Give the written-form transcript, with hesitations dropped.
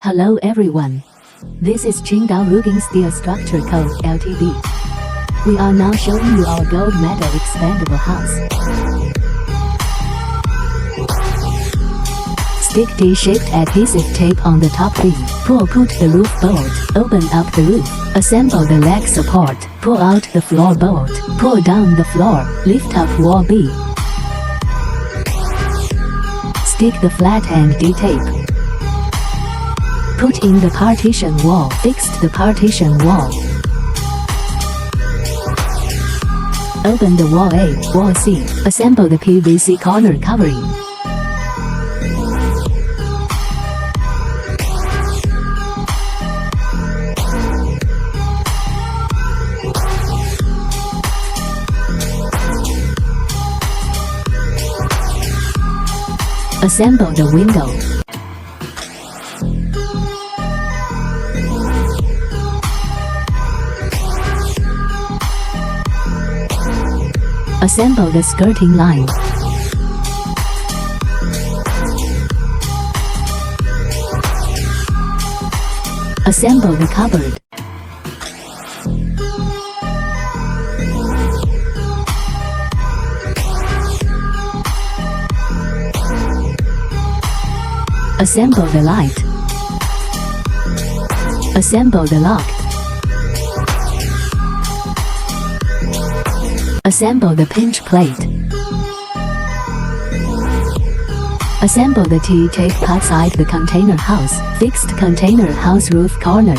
Hello everyone. This is Qingdao Roofing Steel Structure Co. Ltd. We are now showing you our gold medal expandable house. Stick T-shaped adhesive tape on the top beam. Put the roof bolt. Open up the roof. Assemble the leg support. Pull out the floor bolt. Pull down the floor. Lift up wall beam. Stick the flat end D-tape. Put in the partition wall. Fixed the partition wall. Open the wall A, wall C. Assemble the PVC corner covering. Assemble the window. Assemble the skirting line. Assemble the cupboard. Assemble the light. Assemble the lock. Assemble the pinch plate. Assemble the T-tape outside the container house. Fixed container house roof corner.